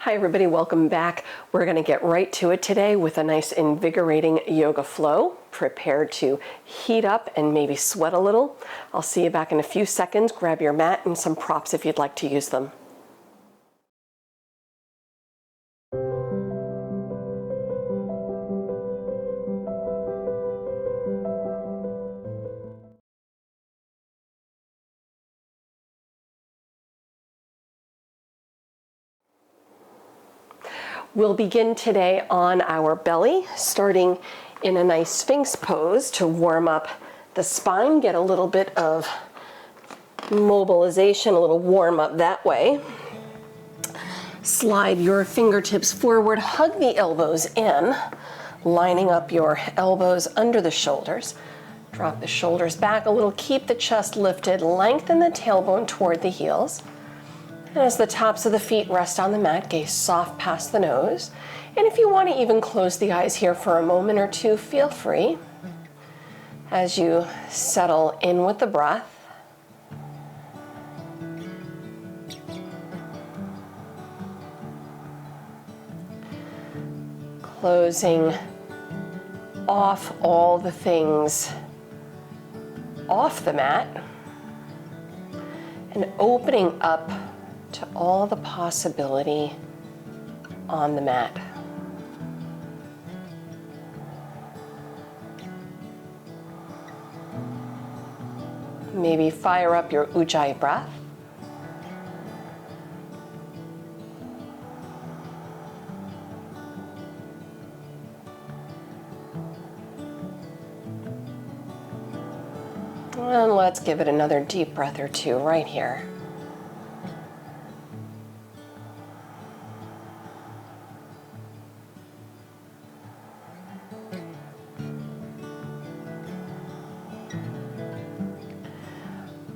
Hi everybody, welcome back. We're going to get right to it today with a nice invigorating yoga flow. Prepare to heat up and maybe sweat a little. I'll see you back in a few seconds. Grab your mat and some props if you'd like to use them. We'll begin today on our belly, starting in a nice Sphinx pose to warm up the spine, get a little bit of mobilization, a little warm up that way. Slide your fingertips forward, hug the elbows in, lining up your elbows under the shoulders. Drop the shoulders back a little, keep the chest lifted, lengthen the tailbone toward the heels. And as the tops of the feet rest on the mat, gaze soft past the nose. And if you want to even close the eyes here for a moment or two, feel free as you settle in with the breath. Closing off all the things off the mat and opening up to all the possibility on the mat. Maybe fire up your Ujjayi breath. And let's give it another deep breath or two right here.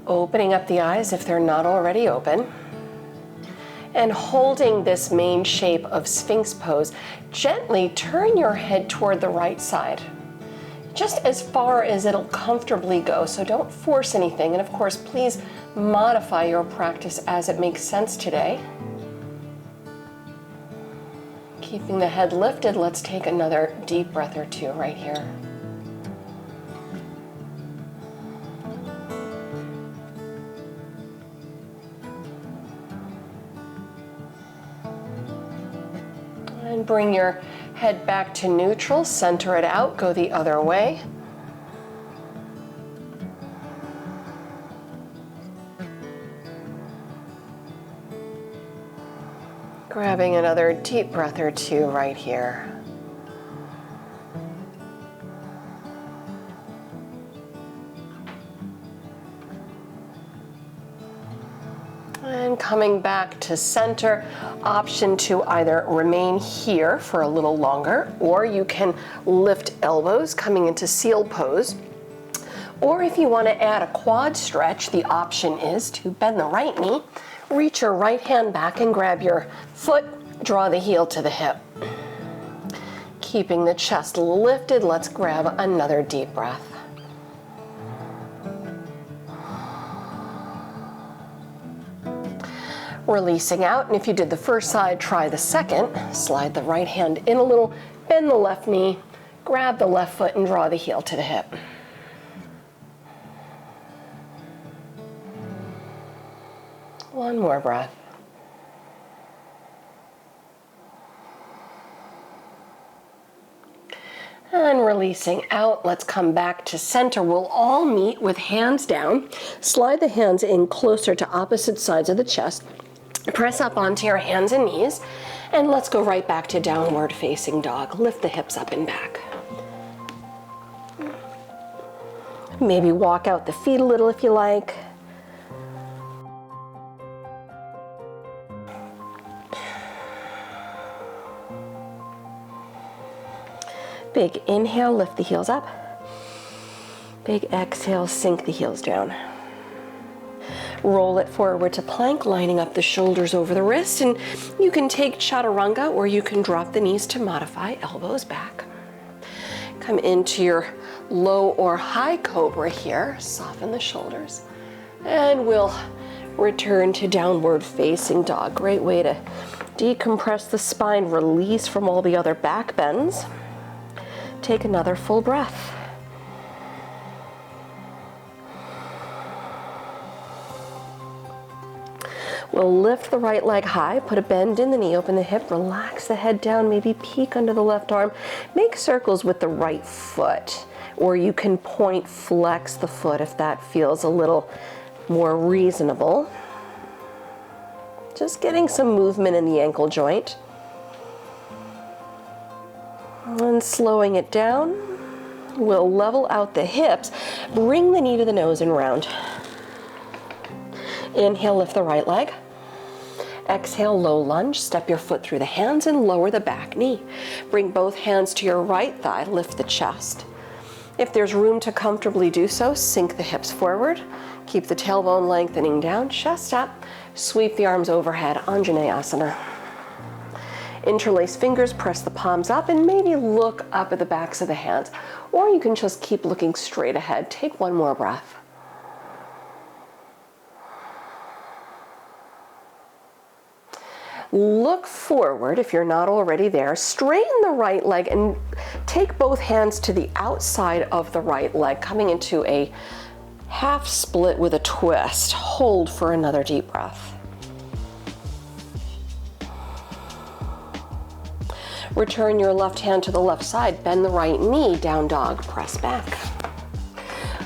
Opening up the eyes if they're not already open. And holding this main shape of Sphinx pose, gently turn your head toward the right side. Just as far as it'll comfortably go, so don't force anything. And of course, please modify your practice as it makes sense today. Keeping the head lifted, let's take another deep breath or two right here. And bring your head back to neutral, center it out, go the other way. Grabbing another deep breath or two right here. And coming back to center, option to either remain here for a little longer, or you can lift elbows coming into seal pose. Or if you want to add a quad stretch, the option is to bend the right knee, reach your right hand back and grab your foot, draw the heel to the hip. Keeping the chest lifted, let's grab another deep breath. Releasing out, and if you did the first side, try the second. Slide the right hand in a little, bend the left knee, grab the left foot and draw the heel to the hip. One more breath. And releasing out, let's come back to center. We'll all meet with hands down. Slide the hands in closer to opposite sides of the chest. Press up onto your hands and knees, and let's go right back to downward facing dog. Lift the hips up and back. Maybe walk out the feet a little if you like. Big inhale, lift the heels up. Big exhale, sink the heels down. Roll it forward to plank, lining up the shoulders over the wrist, and you can take chaturanga or you can drop the knees to modify, elbows back. Come into your low or high cobra here, soften the shoulders, and we'll Return to downward facing dog. Great way to decompress the spine, release from all the other back bends. Take another full breath. We'll lift the right leg high, put a bend in the knee, open the hip, relax the head down, maybe peek under the left arm. Make circles with the right foot, or you can point flex the foot if that feels a little more reasonable. Just getting some movement in the ankle joint. And slowing it down, we'll level out the hips, bring the knee to the nose and round. Inhale, lift the right leg. Exhale, low lunge, step your foot through the hands and lower the back knee. Bring both hands to your right thigh, lift the chest. If there's room to comfortably do so, sink the hips forward. Keep the tailbone lengthening down, chest up. Sweep the arms overhead, Anjaneyasana. Interlace fingers, press the palms up, and maybe look up at the backs of the hands. Or you can just keep looking straight ahead. Take one more breath. Look forward if you're not already there. Straighten the right leg and take both hands to the outside of the right leg, coming into a half split with a twist. Hold for another deep breath. Return your left hand to the left side. Bend the right knee, down dog, press back.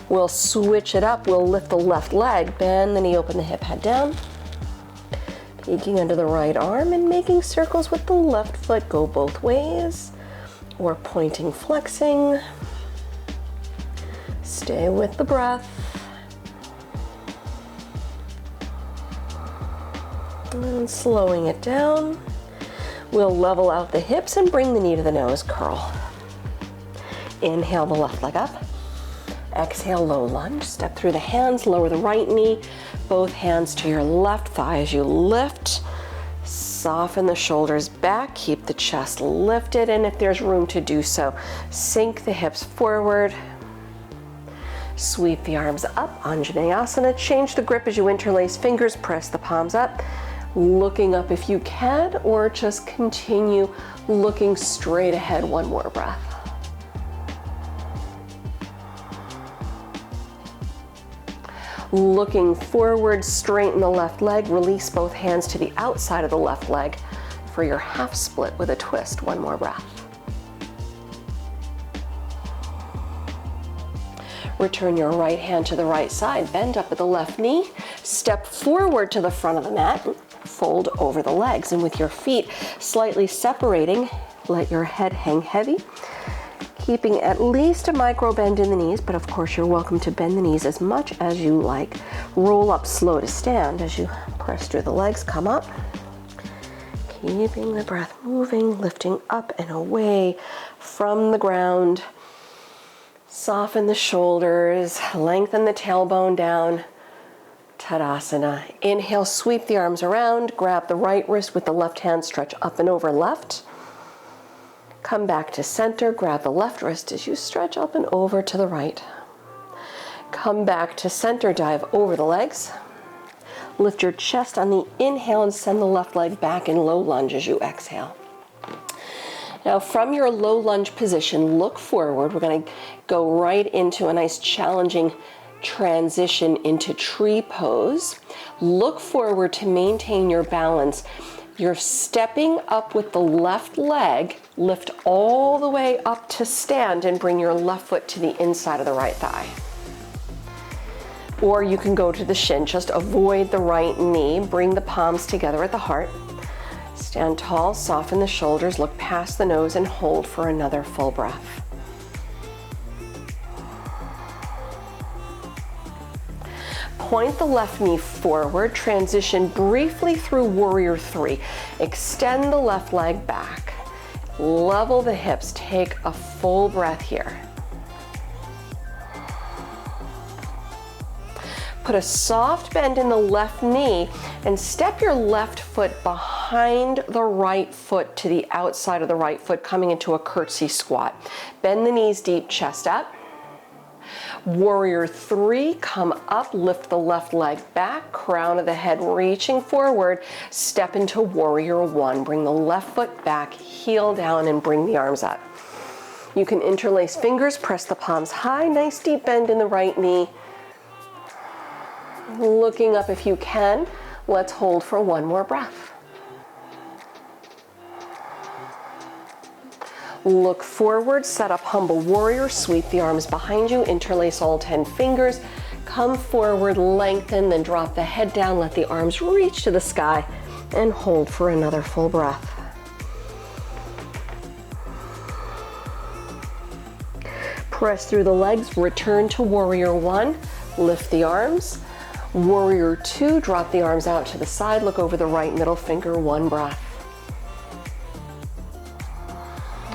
We'll switch it up. We'll lift the left leg, bend the knee, open the hip, head down. Peeking under the right arm and making circles with the left foot. Go both ways, or pointing, flexing. Stay with the breath. And slowing it down. We'll level out the hips and bring the knee to the nose, curl. Inhale the left leg up. Exhale, low lunge. Step through the hands, lower the right knee. Both hands to your left thigh as you lift. Soften the shoulders back, keep the chest lifted, and if there's room to do so, sink the hips forward. Sweep the arms up, Anjaneyasana. Change the grip as you interlace fingers, press the palms up. Looking up if you can, or just continue looking straight ahead. One more breath. Looking forward, straighten the left leg, release both hands to the outside of the left leg for your half split with a twist. One more breath. Return your right hand to the right side, bend up at the left knee, step forward to the front of the mat, fold over the legs, and with your feet slightly separating, let your head hang heavy. Keeping at least a micro bend in the knees, but of course you're welcome to bend the knees as much as you like. Roll up slow to stand as you press through the legs, come up. Keeping the breath moving, lifting up and away from the ground. Soften the shoulders, lengthen the tailbone down. Tadasana. Inhale, sweep the arms around, grab the right wrist with the left hand, stretch up and over left. Come back to center, grab the left wrist as you stretch up and over to the right. Come back to center, dive over the legs. Lift your chest on the inhale and send the left leg back in low lunge as you exhale. Now from your low lunge position, look forward. We're going to go right into a nice challenging transition into tree pose. Look forward to maintain your balance. You're stepping up with the left leg, lift all the way up to stand and bring your left foot to the inside of the right thigh. Or you can go to the shin, just avoid the right knee, bring the palms together at the heart. Stand tall, soften the shoulders, look past the nose and hold for another full breath. Point the left knee forward, transition briefly through warrior three. Extend the left leg back. Level the hips, take a full breath here. Put a soft bend in the left knee and step your left foot behind the right foot to the outside of the right foot, coming into a curtsy squat. Bend the knees deep, chest up. Warrior 3, come up, lift the left leg back, crown of the head reaching forward, step into Warrior 1. Bring the left foot back, heel down, and bring the arms up. You can interlace fingers, press the palms high, nice deep bend in the right knee. Looking up if you can. Let's hold for one more breath. Look forward, set up humble warrior, sweep the arms behind you, interlace all 10 fingers, come forward, lengthen, then drop the head down, let the arms reach to the sky, and hold for another full breath. Press through the legs, return to Warrior 1, lift the arms. Warrior 2, drop the arms out to the side, look over the right middle finger, one breath.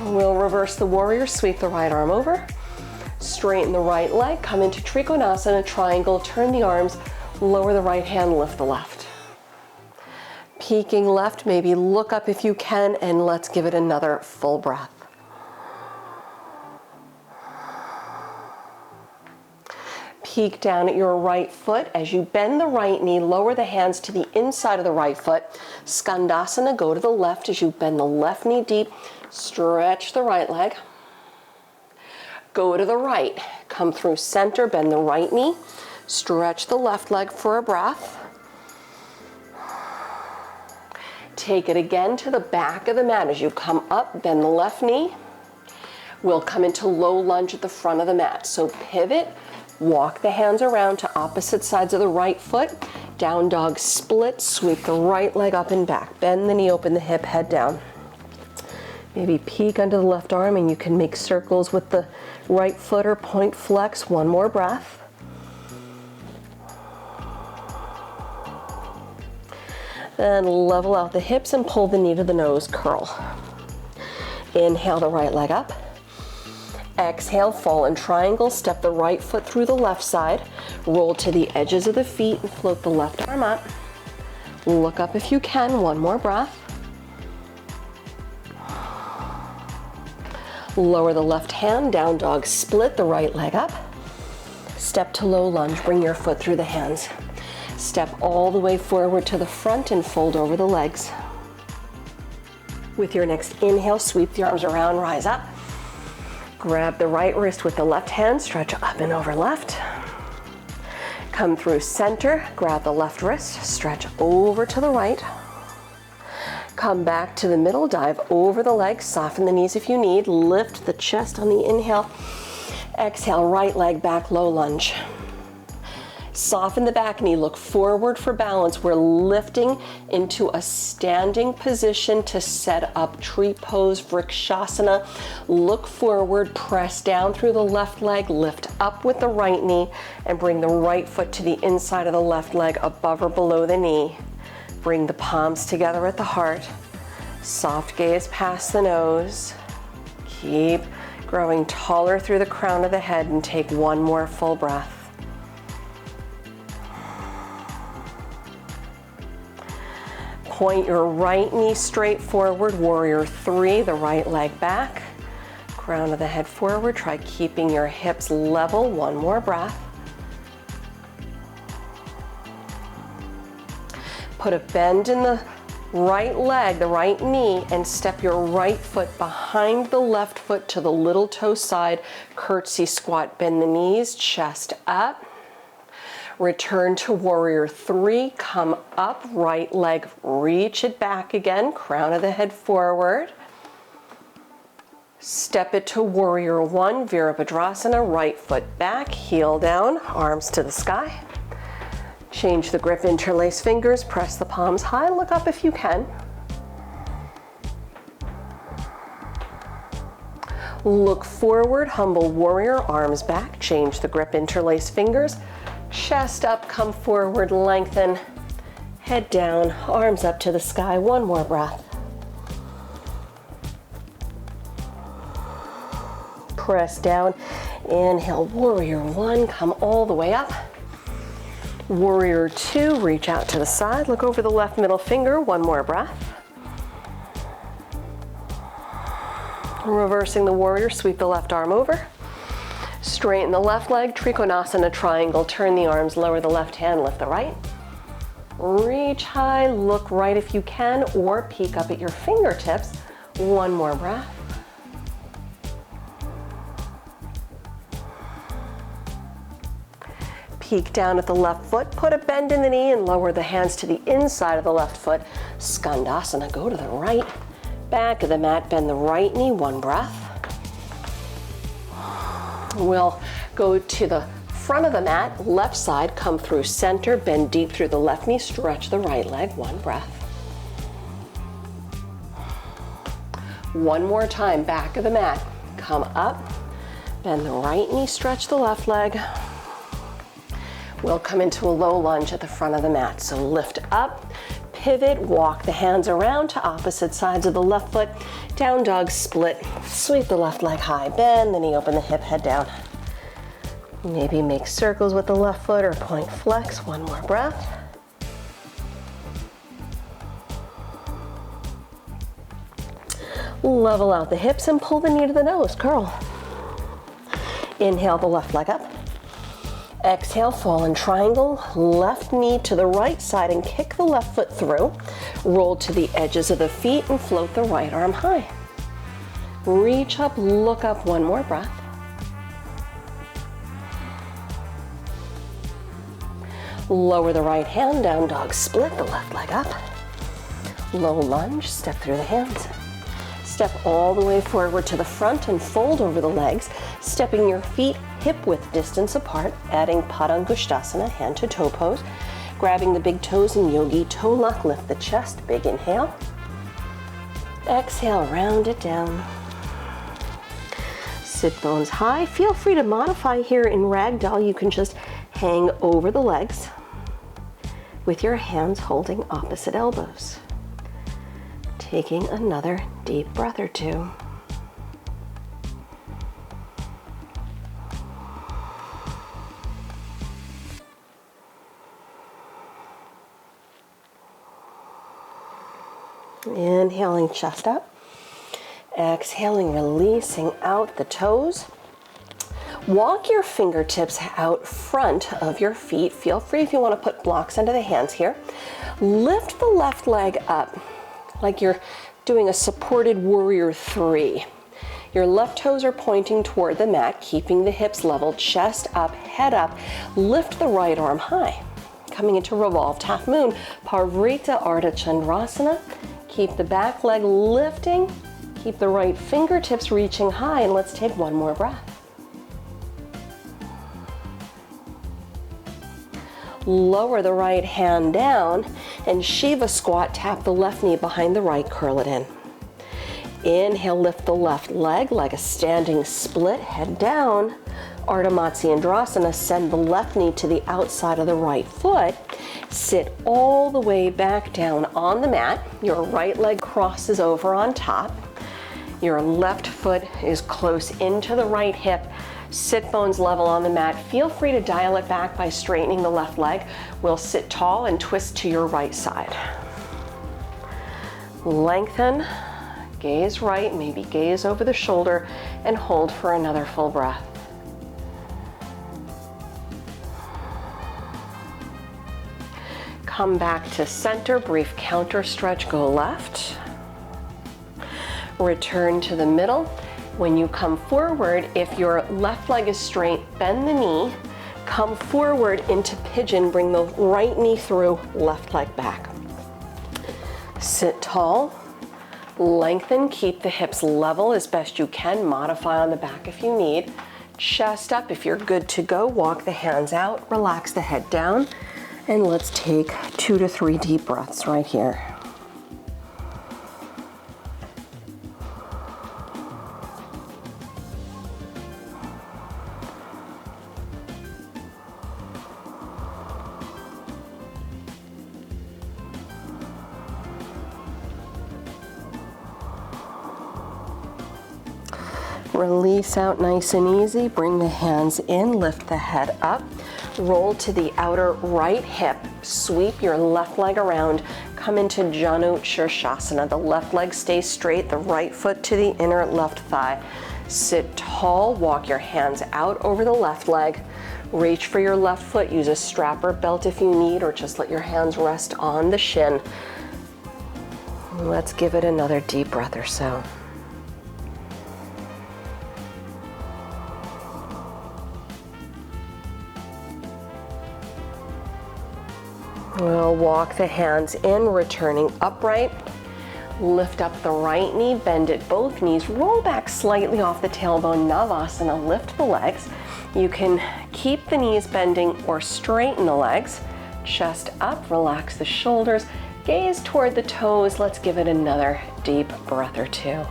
We'll reverse the warrior, sweep the right arm over, straighten the right leg, come into Trikonasana, triangle, turn the arms, lower the right hand, lift the left. Peeking left, maybe look up if you can, and let's give it another full breath. Peek down at your right foot. As you bend the right knee, lower the hands to the inside of the right foot. Skandasana, go to the left as you bend the left knee deep. Stretch the right leg. Go to the right. Come through center, bend the right knee. Stretch the left leg for a breath. Take it again to the back of the mat. As you come up, bend the left knee. We'll come into low lunge at the front of the mat. So pivot, walk the hands around to opposite sides of the right foot. Down dog split, sweep the right leg up and back. Bend the knee, open the hip, head down. Maybe peek under the left arm and you can make circles with the right foot or point flex. One more breath. Then level out the hips and pull the knee to the nose, curl. Inhale the right leg up. Exhale, fall in triangle, step the right foot through the left side, roll to the edges of the feet and float the left arm up. Look up if you can, one more breath. Lower the left hand, down dog split, the right leg up. Step to low lunge, bring your foot through the hands. Step all the way forward to the front and fold over the legs. With your next inhale, sweep the arms around, rise up. Grab the right wrist with the left hand, stretch up and over left. Come through center, grab the left wrist, stretch over to the right. Come back to the middle, dive over the legs, soften the knees if you need, lift the chest on the inhale. Exhale, right leg back, low lunge. Soften the back knee, look forward for balance. We're lifting into a standing position to set up tree pose, Vrikshasana. Look forward, press down through the left leg, lift up with the right knee, and bring the right foot to the inside of the left leg, above or below the knee. Bring the palms together at the heart. Soft gaze past the nose. Keep growing taller through the crown of the head and take one more full breath. Point your right knee straight forward, warrior 3, the right leg back. Crown of the head forward, try keeping your hips level, one more breath. Put a bend in the right leg, the right knee, and step your right foot behind the left foot to the little toe side, curtsy squat, bend the knees, chest up. Return to warrior 3, come up, right leg, reach it back again, crown of the head forward. Step it to warrior 1, Virabhadrasana, right foot back, heel down, arms to the sky. Change the grip, interlace fingers, press the palms high, look up if you can. Look forward, humble warrior, arms back, change the grip, interlace fingers. Chest up, come forward, lengthen, head down, arms up to the sky, one more breath. Press down, inhale, warrior 1, come all the way up. Warrior 2, reach out to the side, look over the left middle finger, one more breath. Reversing the warrior, sweep the left arm over. Straighten the left leg, Trikonasana triangle. Turn the arms, lower the left hand, lift the right. Reach high, look right if you can, or peek up at your fingertips. One more breath. Peek down at the left foot, put a bend in the knee and lower the hands to the inside of the left foot. Skandasana, go to the right. Back of the mat, bend the right knee, one breath. We'll go to the front of the mat, left side, come through center, bend deep through the left knee, stretch the right leg, one breath. One more time, back of the mat, come up, bend the right knee, stretch the left leg. We'll come into a low lunge at the front of the mat. So lift up, pivot, walk the hands around to opposite sides of the left foot, down dog split, sweep the left leg high, bend the knee, open the hip, head down. Maybe make circles with the left foot or point flex, one more breath. Level out the hips and pull the knee to the nose, curl. Inhale the left leg up. Exhale, fall in triangle, left knee to the right side and kick the left foot through. Roll to the edges of the feet and float the right arm high. Reach up, look up, one more breath. Lower the right hand, down dog split, the left leg up. Low lunge, step through the hands. Step all the way forward to the front and fold over the legs, stepping your feet hip width distance apart, adding Padangusthasana, hand to toe pose, grabbing the big toes in yogi toe lock, lift the chest, big inhale. Exhale, round it down. Sit bones high. Feel free to modify here in ragdoll. You can just hang over the legs with your hands holding opposite elbows. Taking another deep breath or two. Inhaling, chest up. Exhaling, releasing out the toes. Walk your fingertips out front of your feet. Feel free if you want to put blocks under the hands here. Lift the left leg up like you're doing a supported warrior three. Your left toes are pointing toward the mat, keeping the hips level, chest up, head up. Lift the right arm high. Coming into revolved half moon, Parivrtta Ardha Chandrasana. Keep the back leg lifting. Keep the right fingertips reaching high, and let's take one more breath. Lower the right hand down and Shiva squat, tap the left knee behind the right, curl it in. Inhale, lift the left leg like a standing split, head down. Ardha Matsyendrasana, send the left knee to the outside of the right foot. Sit all the way back down on the mat. Your right leg crosses over on top. Your left foot is close into the right hip. Sit bones level on the mat. Feel free to dial it back by straightening the left leg. We'll sit tall and twist to your right side. Lengthen, gaze right, maybe gaze over the shoulder, and hold for another full breath. Come back to center, brief counter stretch, go left. Return to the middle. When you come forward, if your left leg is straight, bend the knee, come forward into pigeon, bring the right knee through, left leg back. Sit tall, lengthen, keep the hips level as best you can, modify on the back if you need. Chest up, if you're good to go, walk the hands out, relax the head down, and let's take 2 to 3 deep breaths right here. Release out nice and easy. Bring the hands in, lift the head up. Roll to the outer right hip. Sweep your left leg around. Come into Janu Shirshasana. The left leg stays straight, the right foot to the inner left thigh. Sit tall, walk your hands out over the left leg. Reach for your left foot, use a strap or belt if you need, or just let your hands rest on the shin. Let's give it another deep breath or so. We'll walk the hands in, returning upright. Lift up the right knee, bend at both knees, roll back slightly off the tailbone, Navasana, lift the legs. You can keep the knees bending or straighten the legs. Chest up, relax the shoulders, gaze toward the toes. Let's give it another deep breath or two.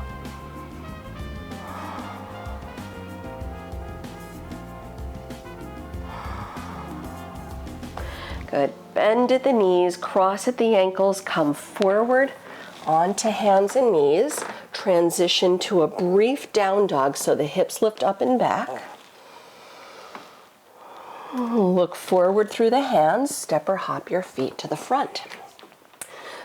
Good. Bend at the knees, cross at the ankles, come forward onto hands and knees. Transition to a brief down dog so the hips lift up and back. Look forward through the hands, step or hop your feet to the front.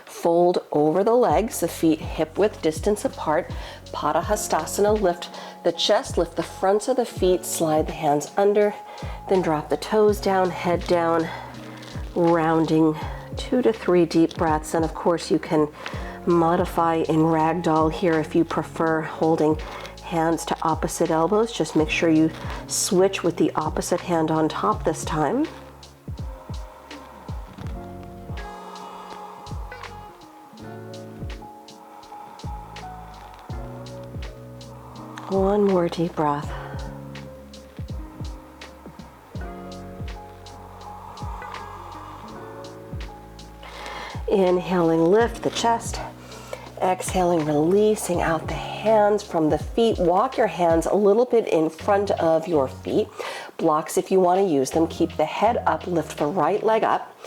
Fold over the legs, the feet hip width distance apart. Padahastasana, lift the chest, lift the fronts of the feet, slide the hands under, then drop the toes down, head down, rounding 2 to 3 deep breaths. And of course you can modify in ragdoll here if you prefer, holding hands to opposite elbows. Just make sure you switch with the opposite hand on top this time. One more deep breath. Inhaling, lift the chest. Exhaling, releasing out the hands from the feet. Walk your hands a little bit in front of your feet. Blocks if you want to use them. Keep the head up, lift the right leg up.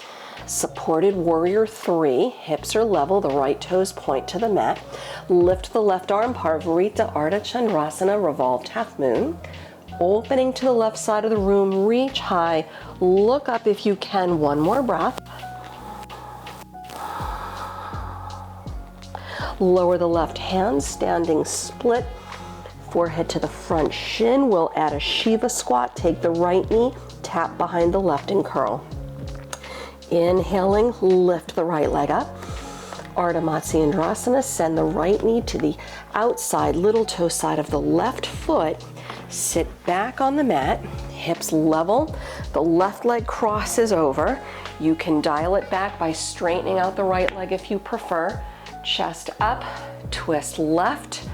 Supported warrior 3, hips are level, the right toes point to the mat. Lift the left arm, Parvarita Ardha Chandrasana, revolved half moon. Opening to the left side of the room, reach high, look up if you can, one more breath. Lower the left hand, standing split, forehead to the front shin. We'll add a Shiva squat, take the right knee, tap behind the left and curl. Inhaling, lift the right leg up. Ardha Matsyendrasana, send the right knee to the outside little toe side of the left foot. Sit back on the mat, hips level, the left leg crosses over. You can dial it back by straightening out the right leg if you prefer. Chest up, twist left,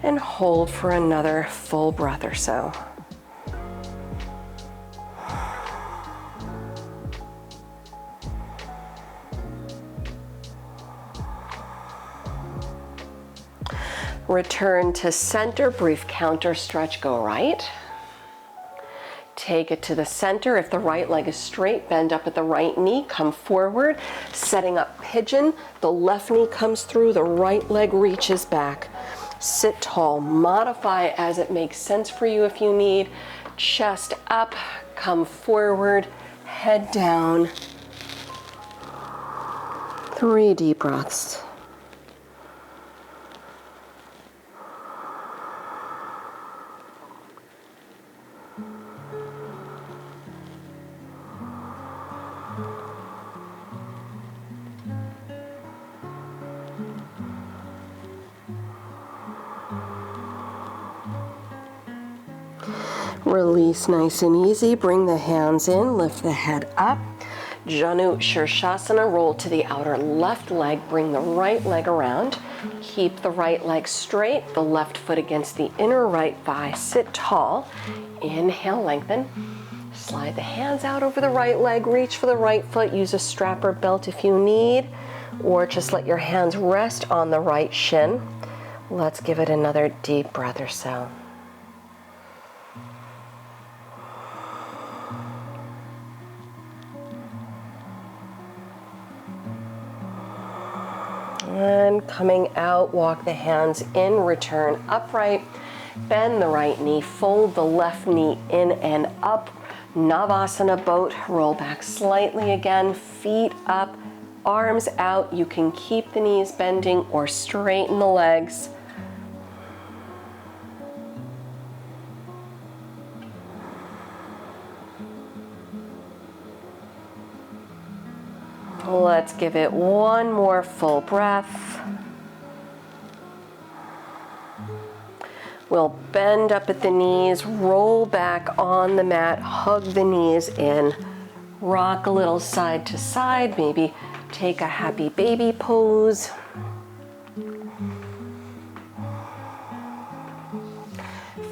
and hold for another full breath or so. Return to center, brief counter stretch, go right. Take it to the center. If the right leg is straight, bend up at the right knee, come forward, setting up pigeon. The left knee comes through, the right leg reaches back. Sit tall, modify as it makes sense for you if you need. Chest up, come forward, head down. 3 deep breaths. Release nice and easy. Bring the hands in, lift the head up. Janu Shirshasana, roll to the outer left leg, bring the right leg around. Keep the right leg straight, the left foot against the inner right thigh. Sit tall. Inhale, lengthen. Slide the hands out over the right leg, reach for the right foot. Use a strap or belt if you need, or just let your hands rest on the right shin. Let's give it another deep breath or so. And coming out, walk the hands in, return upright, bend the right knee, fold the left knee in and up, Navasana boat, roll back slightly again, feet up, arms out. You can keep the knees bending or straighten the legs. Let's give it one more full breath. We'll bend up at the knees, roll back on the mat, hug the knees in, rock a little side to side, maybe take a happy baby pose.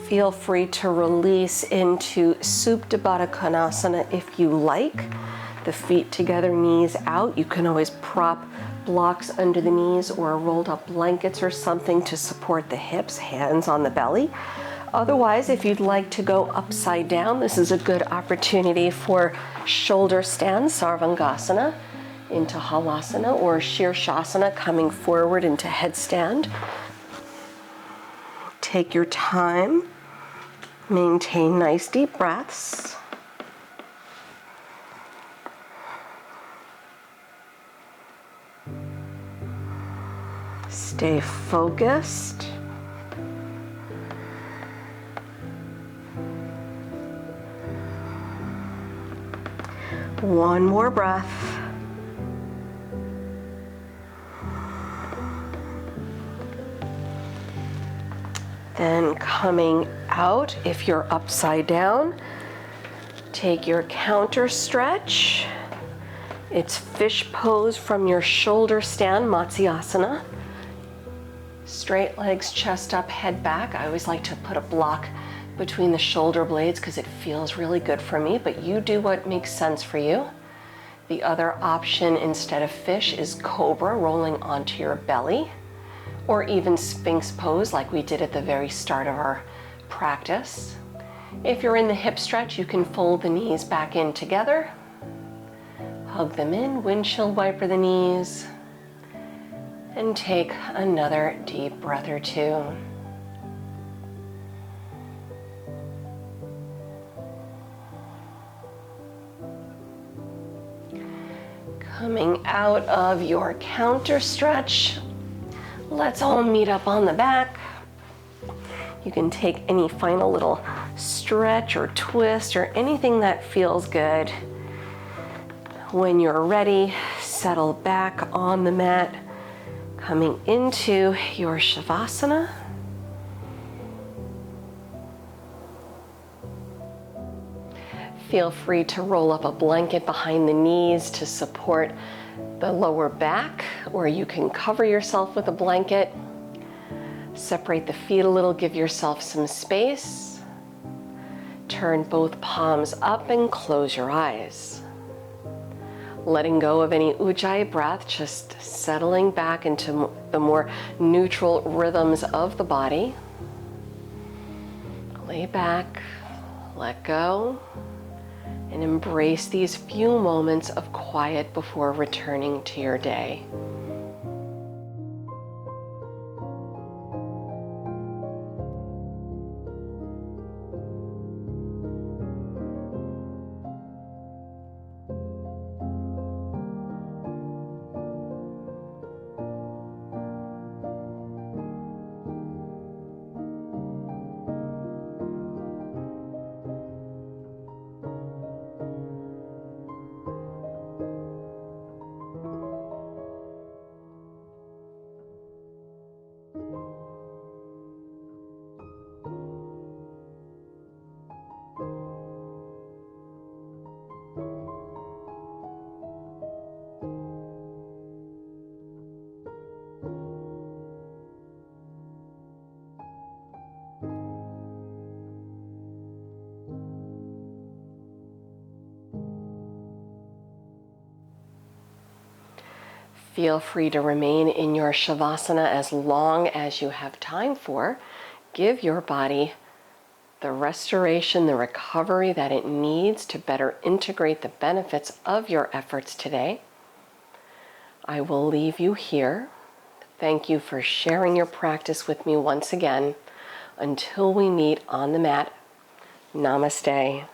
Feel free to release into Supta Baddha Konasana if you like. The feet together, knees out. You can always prop blocks under the knees or rolled up blankets or something to support the hips, hands on the belly. Otherwise, if you'd like to go upside down, this is a good opportunity for shoulder stand, Sarvangasana, into Halasana, or Shirshasana, coming forward into headstand. Take your time. Maintain nice deep breaths. Stay focused. One more breath. Then coming out, if you're upside down, take your counter stretch. It's fish pose from your shoulder stand, Matsyasana. Straight legs, chest up, head back. I always like to put a block between the shoulder blades because it feels really good for me, but you do what makes sense for you. The other option instead of fish is cobra, rolling onto your belly, or even sphinx pose like we did at the very start of our practice. If you're in the hip stretch, you can fold the knees back in together, hug them in, windshield wiper the knees, and take another deep breath or two. Coming out of your counter stretch, let's all meet up on the back. You can take any final little stretch or twist or anything that feels good. When you're ready, settle back on the mat, coming into your Shavasana. Feel free to roll up a blanket behind the knees to support the lower back, or you can cover yourself with a blanket. Separate the feet a little, give yourself some space. Turn both palms up and close your eyes. Letting go of any ujjayi breath, just settling back into the more neutral rhythms of the body. Lay back, let go, and embrace these few moments of quiet before returning to your day. Feel free to remain in your Shavasana as long as you have time for. Give your body the restoration, the recovery that it needs to better integrate the benefits of your efforts today. I will leave you here. Thank you for sharing your practice with me once again. Until we meet on the mat, namaste.